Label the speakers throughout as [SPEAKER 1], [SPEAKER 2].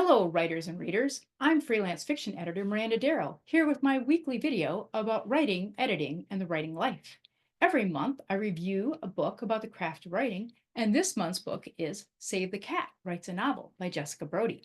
[SPEAKER 1] Hello, writers and readers. I'm freelance fiction editor Miranda Darrow, here with my weekly video about writing, editing, and the writing life. Every month, I review a book about the craft of writing, and this month's book is Save the Cat Writes a Novel by Jessica Brody.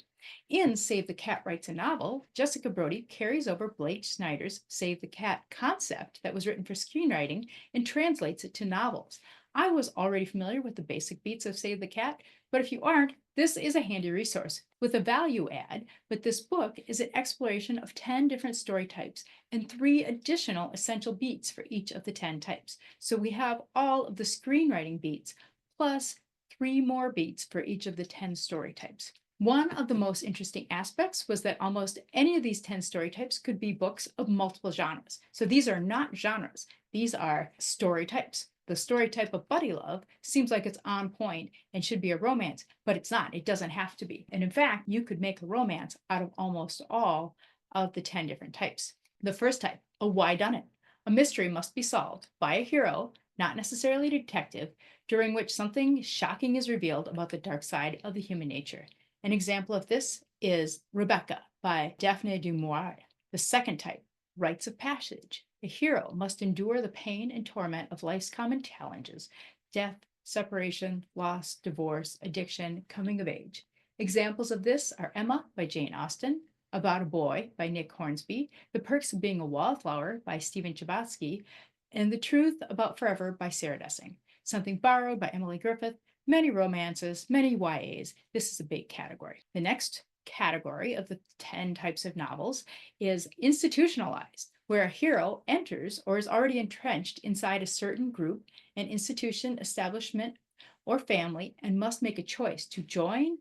[SPEAKER 1] In Save the Cat Writes a Novel, Jessica Brody carries over Blake Snyder's Save the Cat concept that was written for screenwriting and translates it to novels. I was already familiar with the basic beats of Save the Cat, but if you aren't, this is a handy resource with a value add, but this book is an exploration of 10 different story types and 3 additional essential beats for each of the 10 types. So we have all of the screenwriting beats plus 3 more beats for each of the 10 story types. One of the most interesting aspects was that almost any of these 10 story types could be books of multiple genres. So these are not genres, these are story types. The story type of buddy love seems like it's on point and should be a romance, but it's not. It doesn't have to be. And in fact, you could make a romance out of almost all of the 10 different types. The first type, a whodunit. A mystery must be solved by a hero, not necessarily a detective, during which something shocking is revealed about the dark side of the human nature. An example of this is Rebecca by Daphne du Maurier. The second type, rites of passage. A hero must endure the pain and torment of life's common challenges: death, separation, loss, divorce, addiction, coming of age. Examples of this are Emma by Jane Austen, About a Boy by Nick Hornsby, The Perks of Being a Wallflower by Stephen Chbosky, and The Truth About Forever by Sarah Dessing. Something Borrowed by Emily Griffith, many romances, many YAs. This is a big category. The next category of the 10 types of novels is institutionalized, where a hero enters or is already entrenched inside a certain group, an institution, establishment, or family, and must make a choice to join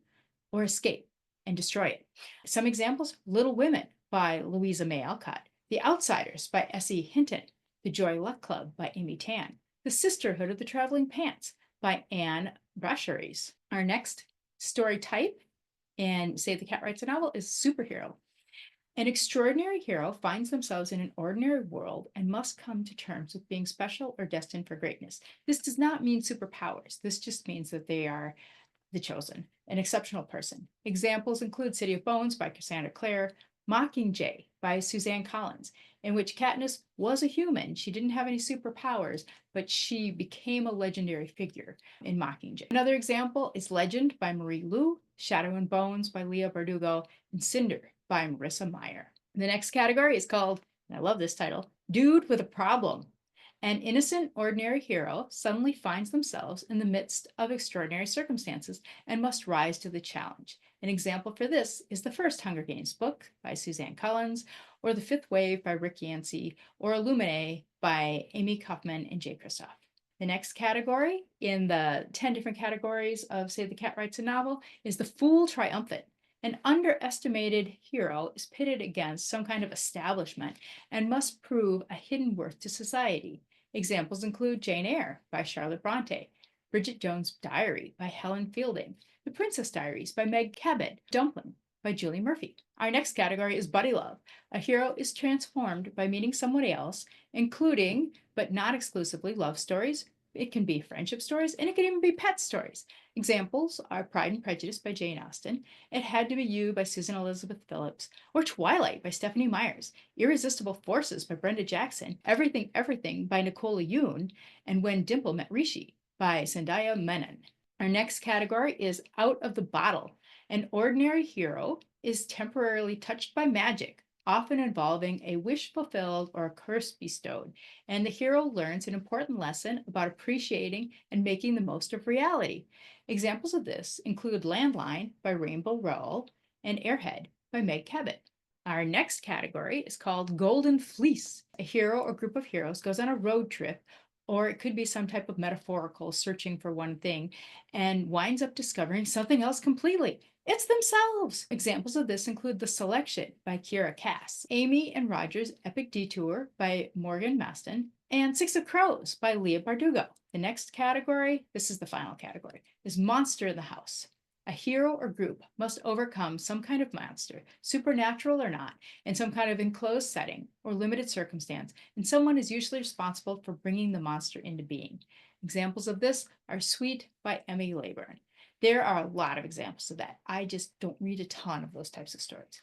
[SPEAKER 1] or escape and destroy it. Some examples: Little Women by Louisa May Alcott, The Outsiders by S.E. Hinton, The Joy Luck Club by Amy Tan, The Sisterhood of the Traveling Pants by Anne Brasheries. Our next story type in Save the Cat Writes a Novel is superhero. An extraordinary hero finds themselves in an ordinary world and must come to terms with being special or destined for greatness. This does not mean superpowers. This just means that they are the chosen, an exceptional person. Examples include City of Bones by Cassandra Clare, Mockingjay by Suzanne Collins, in which Katniss was a human. She didn't have any superpowers, but she became a legendary figure in Mockingjay. Another example is Legend by Marie Lu, Shadow and Bones by Leah Bardugo, and Cinder by Marissa Meyer. The next category is called, and I love this title, Dude with a Problem. An innocent, ordinary hero suddenly finds themselves in the midst of extraordinary circumstances and must rise to the challenge. An example for this is the first Hunger Games book by Suzanne Collins, or The Fifth Wave by Rick Yancey, or Illuminae by Amy Kaufman and Jay Kristoff. The next category in the 10 different categories of Save the Cat Writes a Novel is the Fool Triumphant. An underestimated hero is pitted against some kind of establishment and must prove a hidden worth to society. Examples include Jane Eyre by Charlotte Bronte, Bridget Jones' Diary by Helen Fielding, The Princess Diaries by Meg Cabot, Dumpling by Julie Murphy. Our next category is buddy love. A hero is transformed by meeting someone else, including, but not exclusively, love stories. It can be friendship stories, and it can even be pet stories. Examples are Pride and Prejudice by Jane Austen, It Had to Be You by Susan Elizabeth Phillips, or Twilight by Stephanie Myers, Irresistible Forces by Brenda Jackson, Everything Everything by Nicola Yoon, and When Dimple Met Rishi by Zendaya Menon. Our next category is Out of the Bottle. An ordinary hero is temporarily touched by magic, often involving a wish fulfilled or a curse bestowed, and the hero learns an important lesson about appreciating and making the most of reality. Examples of this include Landline by Rainbow Rowell and Airhead by Meg Cabot. Our next category is called Golden Fleece. A hero or group of heroes goes on a road trip, or it could be some type of metaphorical searching for one thing, and winds up discovering something else completely. It's themselves. Examples of this include The Selection by Kiera Cass, Amy and Roger's Epic Detour by Morgan Maston, and Six of Crows by Leah Bardugo. The next category, this is the final category, is Monster in the House. A hero or group must overcome some kind of monster, supernatural or not, in some kind of enclosed setting or limited circumstance, and someone is usually responsible for bringing the monster into being. Examples of this are Sweet by Emmy Leyburn. There are a lot of examples of that. I just don't read a ton of those types of stories.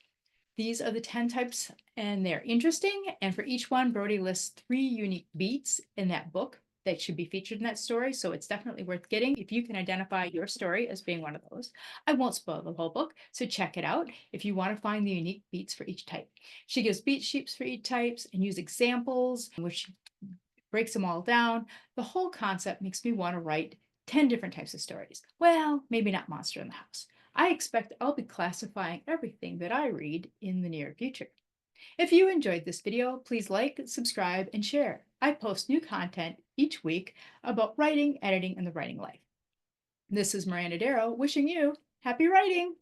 [SPEAKER 1] These are the 10 types, and they're interesting. And for each one, Brody lists 3 unique beats in that book that should be featured in that story. So it's definitely worth getting if you can identify your story as being one of those. I won't spoil the whole book, so check it out if you want to find the unique beats for each type. She gives beat sheets for each types and use examples, which breaks them all down. The whole concept makes me want to write 10 different types of stories. Well, maybe not Monster in the House. I expect I'll be classifying everything that I read in the near future. If you enjoyed this video, please like, subscribe, and share. I post new content each week about writing, editing, and the writing life. This is Miranda Darrow wishing you happy writing!